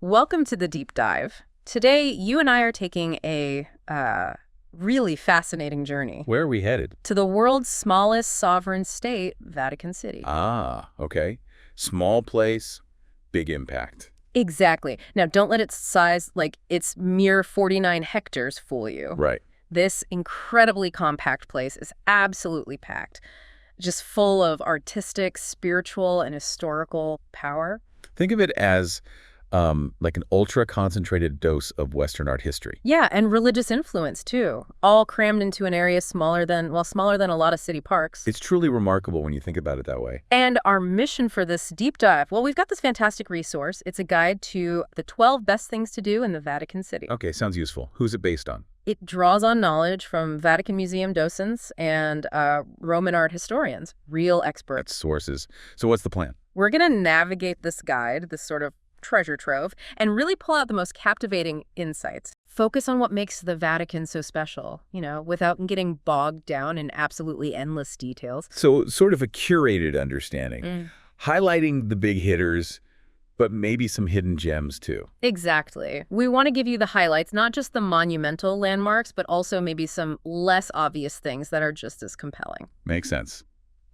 Welcome to the deep dive. Today, you and I are taking a really fascinating journey Where are we headed? to the world's smallest sovereign state, Vatican City. Ah, okay. Small place, big impact. Exactly. Now, don't let its size, like its mere 49 hectares, fool you. Right. This incredibly compact place is absolutely packed, just full of artistic, spiritual, and historical power. Think of it as like an ultra-concentrated dose of Western art history. Yeah, and religious influence, too, all crammed into an area smaller than a lot of city parks. It's truly remarkable when you think about it that way. And our mission for this deep dive, well, we've got this fantastic resource. It's a guide to the 12 best things to do in the Vatican City. Okay, sounds useful. Who's it based on? It draws on knowledge from Vatican Museum docents and Roman art historians, real experts. That's sources. So what's the plan? We're going to navigate this guide, this sort of treasure trove, and really pull out the most captivating insights. Focus on what makes the Vatican so special, without getting bogged down in absolutely endless details. So sort of a curated understanding, highlighting the big hitters, but maybe some hidden gems too. Exactly. We want to give you the highlights, not just the monumental landmarks, but also maybe some less obvious things that are just as compelling. Makes sense.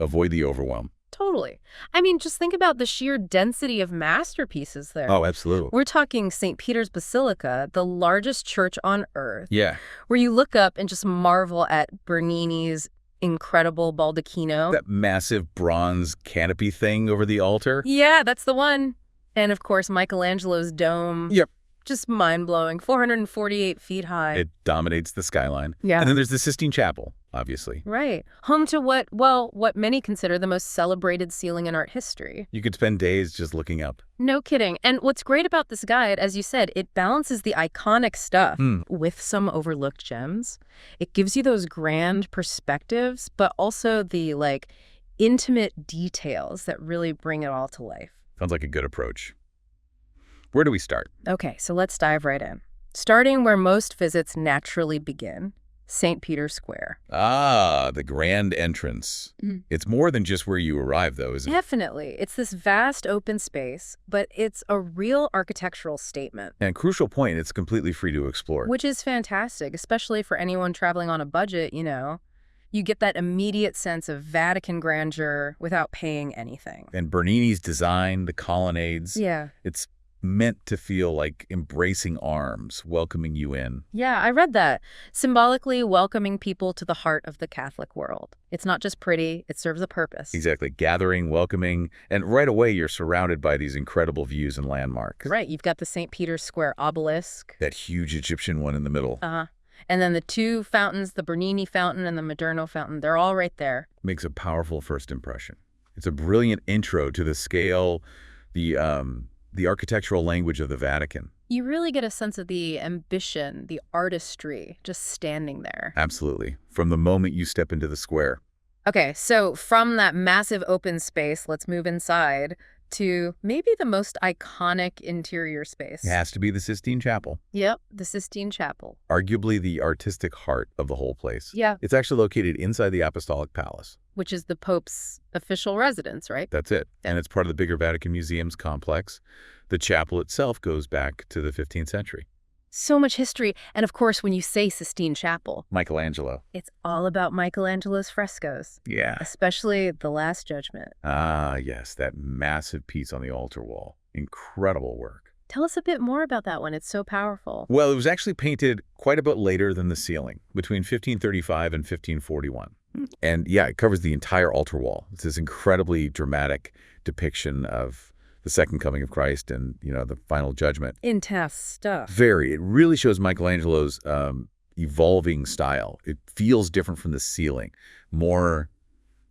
Avoid the overwhelm. Totally. I mean, just think about the sheer density of masterpieces there. Oh, absolutely. We're talking St. Peter's Basilica, the largest church on earth. Yeah. Where you look up and just marvel at Bernini's incredible baldacchino. That massive bronze canopy thing over the altar. Yeah, that's the one. And of course, Michelangelo's dome. Yep. Just mind-blowing. 448 feet high. It dominates the skyline. Yeah. And then there's the Sistine Chapel, obviously. Right. Home to what many consider the most celebrated ceiling in art history. You could spend days just looking up. No kidding. And what's great about this guide, as you said, it balances the iconic stuff with some overlooked gems. It gives you those grand perspectives, but also the, intimate details that really bring it all to life. Sounds like a good approach. Where do we start? Okay, so let's dive right in. Starting where most visits naturally begin, St. Peter's Square. Ah, the grand entrance. It's more than just where you arrive, though, isn't it? Definitely. It's this vast open space, but it's a real architectural statement. And crucial point, it's completely free to explore. Which is fantastic, especially for anyone traveling on a budget, You get that immediate sense of Vatican grandeur without paying anything. And Bernini's design, the colonnades. Yeah. It's meant to feel like embracing arms, welcoming you in. Yeah, I read that. Symbolically welcoming people to the heart of the Catholic world. It's not just pretty, it serves a purpose. Exactly. Gathering, welcoming, and right away you're surrounded by these incredible views and landmarks. Right, you've got the St. Peter's Square obelisk. That huge Egyptian one in the middle. Uh-huh. And then the two fountains, the Bernini fountain and the Maderno fountain, they're all right there. Makes a powerful first impression. It's a brilliant intro to the scale, the architectural language of the Vatican. You really get a sense of the ambition, the artistry, just standing there. Absolutely. From the moment you step into the square. Okay, so from that massive open space, let's move inside to maybe the most iconic interior space. It has to be the Sistine Chapel. Yep, the Sistine Chapel. Arguably the artistic heart of the whole place. Yeah. It's actually located inside the Apostolic Palace. Which is the Pope's official residence, right? That's it. And it's part of the bigger Vatican Museum's complex. The chapel itself goes back to the 15th century. So much history. And of course, when you say Sistine Chapel, Michelangelo. it's all about Michelangelo's frescoes. Yeah. Especially the Last Judgment. Ah, yes, that massive piece on the altar wall. Incredible work. Tell us a bit more about that one. It's so powerful. Well, it was actually painted quite a bit later than the ceiling, between 1535 and 1541. And yeah, it covers the entire altar wall. It's this incredibly dramatic depiction of the second coming of Christ and, the final judgment. Intense stuff. Very. It really shows Michelangelo's evolving style. It feels different from the ceiling, more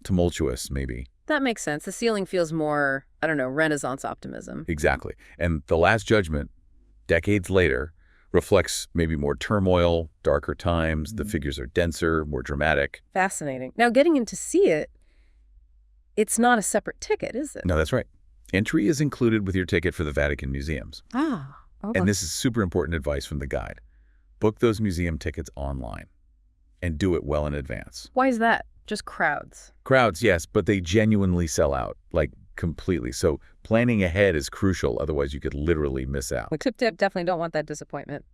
tumultuous, maybe. That makes sense. The ceiling feels more, Renaissance optimism. Exactly. And the Last Judgment, decades later, reflects maybe more turmoil, darker times. The figures are denser, more dramatic. Fascinating. Now, getting in to see it, it's not a separate ticket, is it? No, that's right. Entry is included with your ticket for the Vatican museums. Ah. Okay. And this is super important advice from the guide. Book those museum tickets online and do it well in advance. Why is that? Just crowds. Crowds, yes, but they genuinely sell out. Like Completely. So planning ahead is crucial, otherwise you could literally miss out. We definitely don't want that disappointment.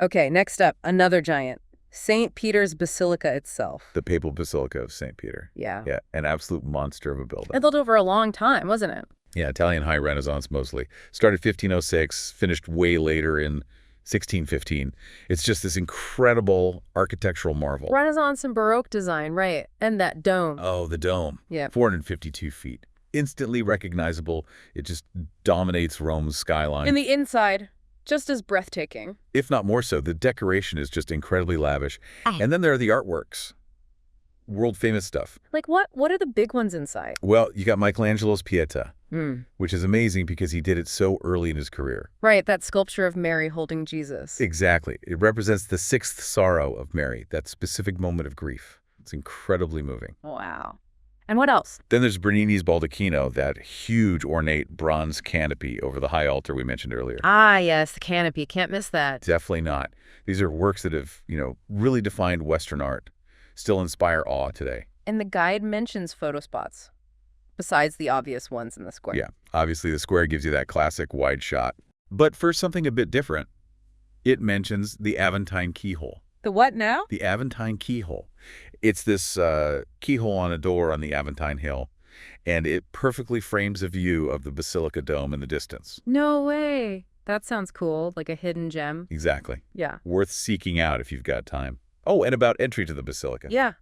Okay, next up, another giant. St. Peter's Basilica itself. The Papal Basilica of St. Peter. Yeah. Yeah, an absolute monster of a building. It built over a long time, wasn't it? Yeah, Italian High Renaissance mostly. Started 1506, finished way later in 1615. It's just this incredible architectural marvel. Renaissance and Baroque design, right. And that dome. Oh, the dome. Yeah. 452 feet. Instantly recognizable. It just dominates Rome's skyline. In the inside, just as breathtaking. If not more so, the decoration is just incredibly lavish. And then there are the artworks. World-famous stuff. Like what? What are the big ones inside? Well, you got Michelangelo's Pietà, which is amazing because he did it so early in his career. Right, that sculpture of Mary holding Jesus. Exactly. It represents the sixth sorrow of Mary, that specific moment of grief. It's incredibly moving. Wow. And what else? Then there's Bernini's Baldacchino, that huge ornate bronze canopy over the high altar we mentioned earlier. Ah, yes, the canopy. Can't miss that. Definitely not. These are works that have, really defined Western art, still inspire awe today. And the guide mentions photo spots, besides the obvious ones in the square. Yeah, obviously the square gives you that classic wide shot. But for something a bit different, it mentions the Aventine keyhole. The what now? The Aventine keyhole. It's this keyhole on a door on the Aventine Hill, and it perfectly frames a view of the Basilica Dome in the distance. No way. That sounds cool, like a hidden gem. Exactly. Yeah. Worth seeking out if you've got time. Oh, and about entry to the Basilica. Yeah.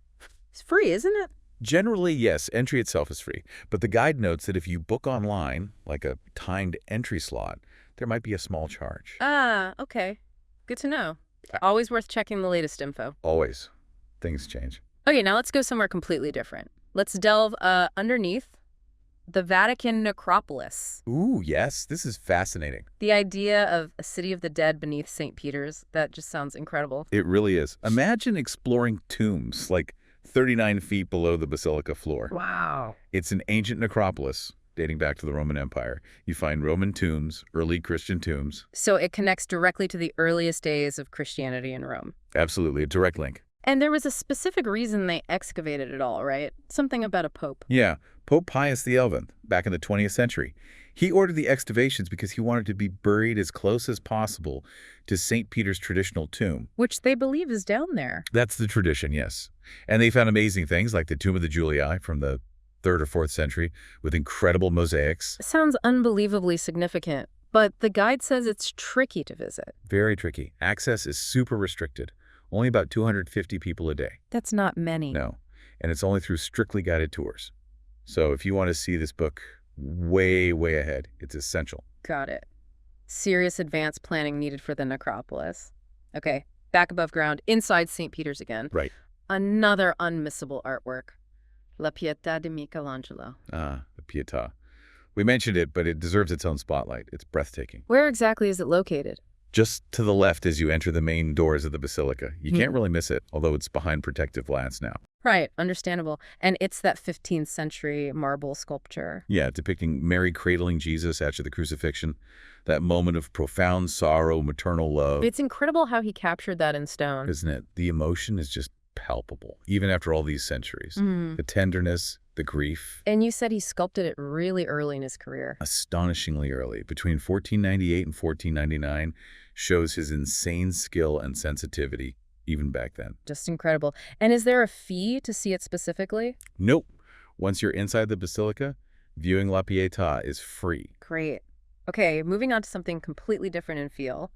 It's free, isn't it? Generally, yes, entry itself is free. But the guide notes that if you book online, like a timed entry slot, there might be a small charge. Ah, okay. Good to know. Always worth checking the latest info. Always. Things change. Okay, now let's go somewhere completely different. Let's delve underneath the Vatican necropolis. Ooh, yes. This is fascinating. The idea of a city of the dead beneath St. Peter's, that just sounds incredible. It really is. Imagine exploring tombs like 39 feet below the basilica floor. Wow. It's an ancient necropolis dating back to the Roman Empire. You find Roman tombs, early Christian tombs. So it connects directly to the earliest days of Christianity in Rome. Absolutely, a direct link. And there was a specific reason they excavated it all, right? Something about a pope. Yeah, Pope Pius XI, back in the 20th century. He ordered the excavations because he wanted to be buried as close as possible to St. Peter's traditional tomb. Which they believe is down there. That's the tradition, yes. And they found amazing things like the Tomb of the Julii from the 3rd or 4th century with incredible mosaics. Sounds unbelievably significant, but the guide says it's tricky to visit. Very tricky. Access is super restricted. Only about 250 people a day. That's not many. No. And it's only through strictly guided tours. So if you want to see this book way, way ahead, it's essential. Got it. Serious advanced planning needed for the necropolis. Okay, back above ground, inside St. Peter's again. Right. Another unmissable artwork. La Pietà di Michelangelo. Ah, the Pietà. We mentioned it, but it deserves its own spotlight. It's breathtaking. Where exactly is it located? Just to the left as you enter the main doors of the basilica. You can't really miss it, although it's behind protective glass now. Right, understandable. And it's that 15th century marble sculpture. Yeah, depicting Mary cradling Jesus after the crucifixion. That moment of profound sorrow, maternal love. It's incredible how he captured that in stone. Isn't it? The emotion is just palpable, even after all these centuries. The tenderness, the grief. And you said he sculpted it really early in his career. Astonishingly early. Between 1498 and 1499 shows his insane skill and sensitivity, even back then. Just incredible. And is there a fee to see it specifically? Nope. Once you're inside the basilica, viewing La Pietà is free. Great. Okay, moving on to something completely different in feel.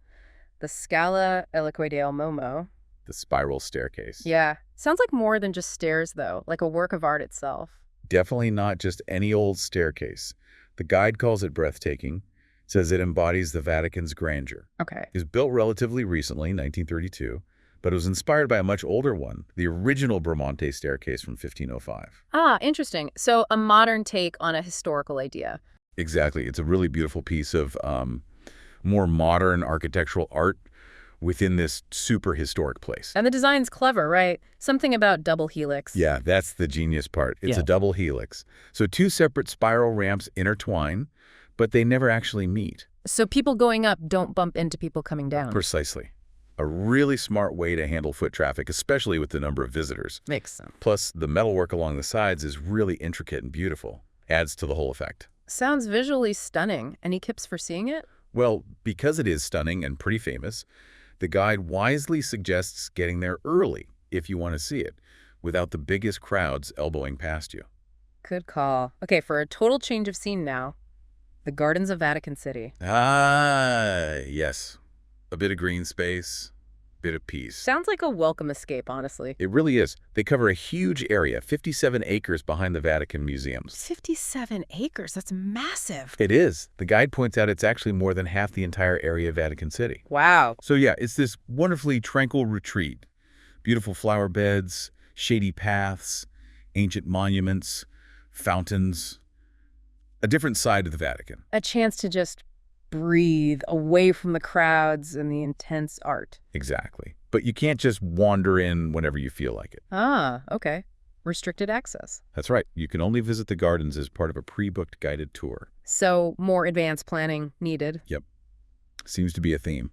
The Scala Eloquio del Momo. The spiral staircase. Yeah. Sounds like more than just stairs, though, like a work of art itself. Definitely not just any old staircase. The guide calls it breathtaking, says it embodies the Vatican's grandeur. Okay. It was built relatively recently, 1932, but it was inspired by a much older one, the original Bramante staircase from 1505. Ah, interesting. So a modern take on a historical idea. Exactly. It's a really beautiful piece of more modern architectural art within this super historic place. And the design's clever, right? Something about double helix. Yeah, that's the genius part. It's a double helix. So two separate spiral ramps intertwine, but they never actually meet. So people going up don't bump into people coming down. Precisely. A really smart way to handle foot traffic, especially with the number of visitors. Makes sense. Plus, the metalwork along the sides is really intricate and beautiful. Adds to the whole effect. Sounds visually stunning. Any tips for seeing it? Well, because it is stunning and pretty famous, the guide wisely suggests getting there early if you want to see it, without the biggest crowds elbowing past you. Good call. Okay, for a total change of scene now, the gardens of Vatican City. Ah, yes. A bit of green space, bit of peace. Sounds like a welcome escape, honestly. It really is. They cover a huge area, 57 acres behind the Vatican museums. 57 acres, that's massive. It is. The guide points out it's actually more than half the entire area of Vatican City. Wow. So yeah, it's this wonderfully tranquil retreat. Beautiful flower beds, shady paths, ancient monuments, fountains. A different side of the Vatican. A chance to just breathe away from the crowds and the intense art. Exactly. But you can't just wander in whenever you feel like it. Ah, okay. Restricted access. That's right. You can only visit the gardens as part of a pre-booked guided tour. So more advanced planning needed. Yep. Seems to be a theme.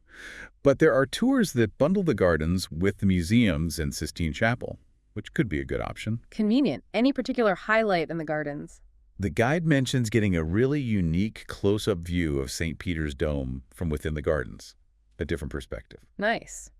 But there are tours that bundle the gardens with the museums and Sistine Chapel, which could be a good option. Convenient. Any particular highlight in the gardens? The guide mentions getting a really unique close-up view of St. Peter's Dome from within the gardens. A different perspective. Nice.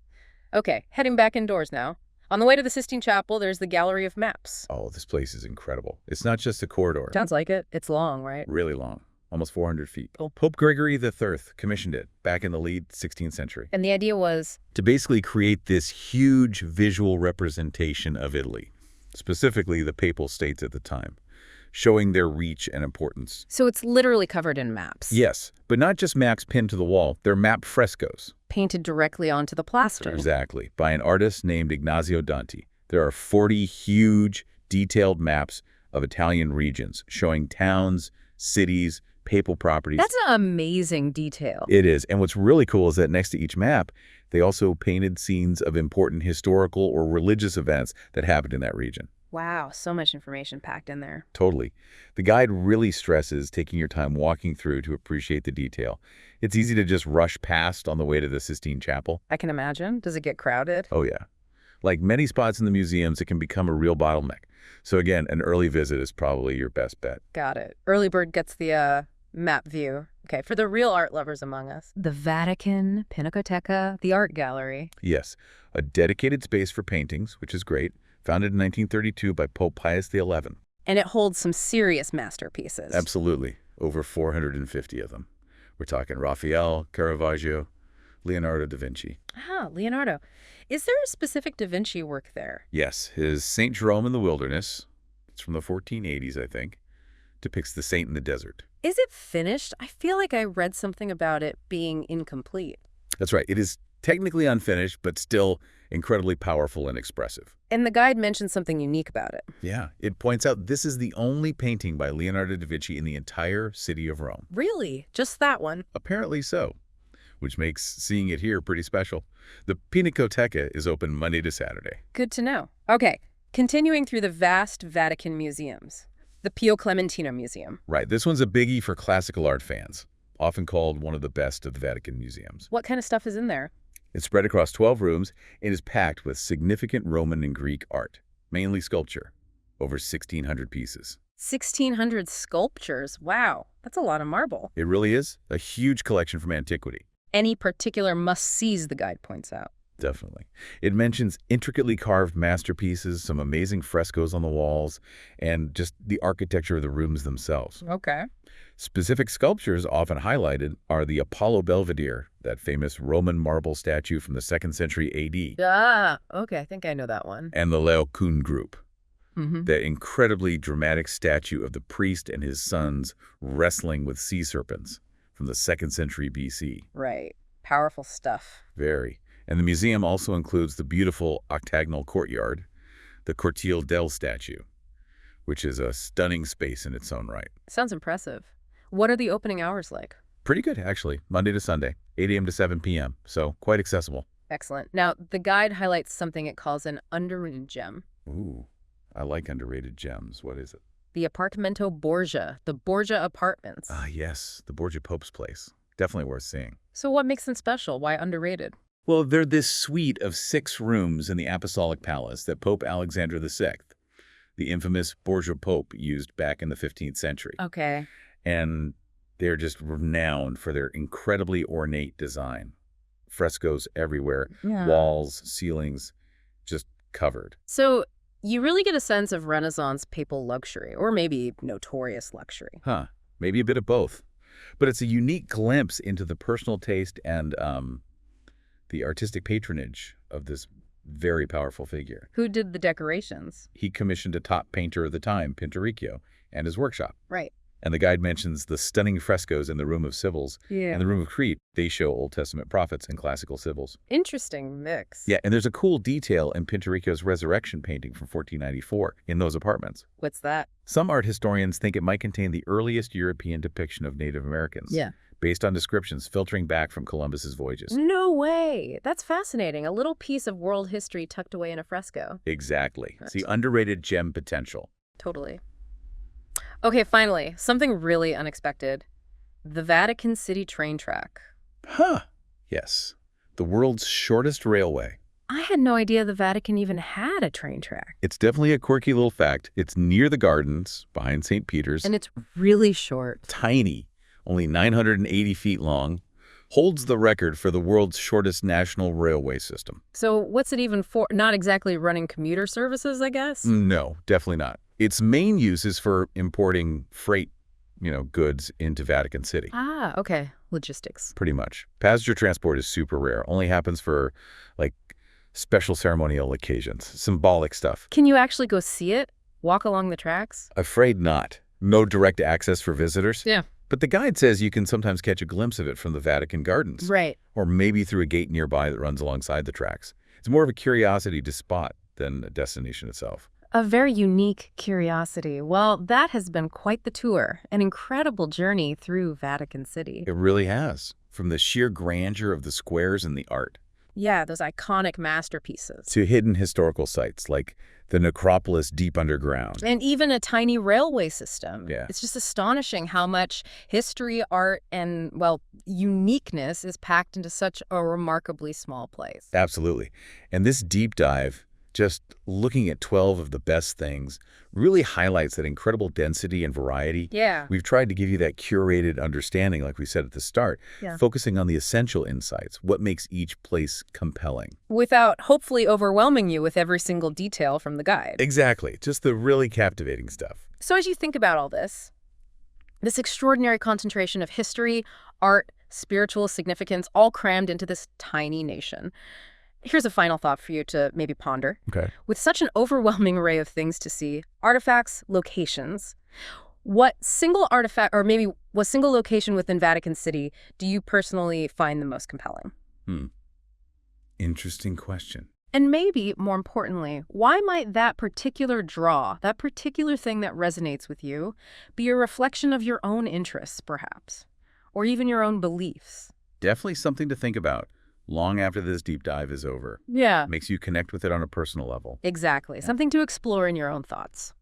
Okay, heading back indoors now. On the way to the Sistine Chapel, there's the Gallery of Maps. Oh, this place is incredible. It's not just a corridor. Sounds like it. It's long, right? Really long. Almost 400 feet. Cool. Pope Gregory III commissioned it back in the late 16th century. And the idea was? To basically create this huge visual representation of Italy, specifically the Papal States at the time, showing their reach and importance. So it's literally covered in maps. Yes, but not just maps pinned to the wall. They're map frescoes. Painted directly onto the plaster. Exactly, by an artist named Ignazio Danti. There are 40 huge, detailed maps of Italian regions showing towns, cities, papal properties. That's an amazing detail. It is. And what's really cool is that next to each map, they also painted scenes of important historical or religious events that happened in that region. Wow, so much information packed in there. Totally. The guide really stresses taking your time walking through to appreciate the detail. It's easy to just rush past on the way to the Sistine Chapel. I can imagine. Does it get crowded? Oh, yeah. Like many spots in the museums, it can become a real bottleneck. So again, an early visit is probably your best bet. Got it. Early bird gets the map view. Okay, for the real art lovers among us. The Vatican, Pinacoteca, the art gallery. Yes, a dedicated space for paintings, which is great. Founded in 1932 by Pope Pius XI. And it holds some serious masterpieces. Absolutely. Over 450 of them. We're talking Raphael, Caravaggio, Leonardo da Vinci. Ah, Leonardo. Is there a specific da Vinci work there? Yes, his St. Jerome in the Wilderness, it's from the 1480s, I think, depicts the saint in the desert. Is it finished? I feel like I read something about it being incomplete. That's right. It is technically unfinished, but still incredibly powerful and expressive. And the guide mentions something unique about it. Yeah, it points out this is the only painting by Leonardo da Vinci in the entire city of Rome. Really? Just that one? Apparently so, which makes seeing it here pretty special. The Pinacoteca is open Monday to Saturday. Good to know. Okay, continuing through the vast Vatican museums. The Pio Clementino Museum. Right, this one's a biggie for classical art fans, often called one of the best of the Vatican museums. What kind of stuff is in there? It's spread across 12 rooms and is packed with significant Roman and Greek art, mainly sculpture, over 1,600 pieces. 1,600 sculptures. Wow, that's a lot of marble. It really is a huge collection from antiquity. Any particular must-sees, the guide points out. Definitely. It mentions intricately carved masterpieces, some amazing frescoes on the walls, and just the architecture of the rooms themselves. Okay. Specific sculptures often highlighted are the Apollo Belvedere, that famous Roman marble statue from the 2nd century A.D., Ah, okay, I think I know that one. and the Laocoon group, Mm-hmm. the incredibly dramatic statue of the priest and his sons wrestling with sea serpents from the 2nd century B.C. Right. Powerful stuff. Very. And the museum also includes the beautiful octagonal courtyard, the Cortile del statue, which is a stunning space in its own right. Sounds impressive. What are the opening hours like? Pretty good, actually. Monday to Sunday, 8 a.m. to 7 p.m., so quite accessible. Excellent. Now, the guide highlights something it calls an underrated gem. Ooh, I like underrated gems. What is it? The Apartamento Borgia, the Borgia Apartments. Ah, yes, the Borgia Pope's place. Definitely worth seeing. So what makes them special? Why underrated? Well, they're this suite of 6 rooms in the Apostolic Palace that Pope Alexander VI, the infamous Borgia Pope used back in the 15th century. Okay. And they're just renowned for their incredibly ornate design. Frescoes everywhere, Yeah. walls, ceilings, just covered. So you really get a sense of Renaissance papal luxury, or maybe notorious luxury. Huh. Maybe a bit of both. But it's a unique glimpse into the personal taste and the artistic patronage of this very powerful figure. Who did the decorations? He commissioned a top painter of the time, Pinturicchio, and his workshop. Right. And the guide mentions the stunning frescoes in the Room of Sibyls and the Room of Crete. They show Old Testament prophets and classical sibyls. Interesting mix. Yeah, and there's a cool detail in Pinturicchio's Resurrection painting from 1494 in those apartments. What's that? Some art historians think it might contain the earliest European depiction of Native Americans. Yeah. Based on descriptions filtering back from Columbus's voyages. No way. That's fascinating. A little piece of world history tucked away in a fresco. Exactly. It's the underrated gem potential. Totally. Okay, finally, something really unexpected. The Vatican City train track. Huh. Yes. The world's shortest railway. I had no idea the Vatican even had a train track. It's definitely a quirky little fact. It's near the gardens, behind St. Peter's. And it's really short. Tiny, only 980 feet long, holds the record for the world's shortest national railway system. So what's it even for? Not exactly running commuter services, I guess? No, definitely not. Its main use is for importing freight, goods into Vatican City. Ah, okay. Logistics. Pretty much. Passenger transport is super rare. Only happens for, special ceremonial occasions. Symbolic stuff. Can you actually go see it? Walk along the tracks? Afraid not. No direct access for visitors. Yeah. But the guide says you can sometimes catch a glimpse of it from the Vatican Gardens. Right. Or maybe through a gate nearby that runs alongside the tracks. It's more of a curiosity to spot than a destination itself. A very unique curiosity. Well, that has been quite the tour, an incredible journey through Vatican City. It really has, from the sheer grandeur of the squares and the art. Yeah, those iconic masterpieces. To hidden historical sites like the necropolis deep underground. And even a tiny railway system. Yeah. It's just astonishing how much history, art, and, uniqueness is packed into such a remarkably small place. Absolutely. And this deep dive, just looking at 12 of the best things, really highlights that incredible density and variety. Yeah. We've tried to give you that curated understanding, like we said at the start, focusing on the essential insights, what makes each place compelling. Without hopefully overwhelming you with every single detail from the guide. Exactly. Just the really captivating stuff. So as you think about all this extraordinary concentration of history, art, spiritual significance, all crammed into this tiny nation, here's a final thought for you to maybe ponder. Okay. With such an overwhelming array of things to see, artifacts, locations, what single artifact, or maybe what single location within Vatican City do you personally find the most compelling? Interesting question. And maybe, more importantly, why might that particular draw, that particular thing that resonates with you, be a reflection of your own interests, perhaps, or even your own beliefs? Definitely something to think about long after this deep dive is over. Yeah. Makes you connect with it on a personal level. Exactly. Something to explore in your own thoughts.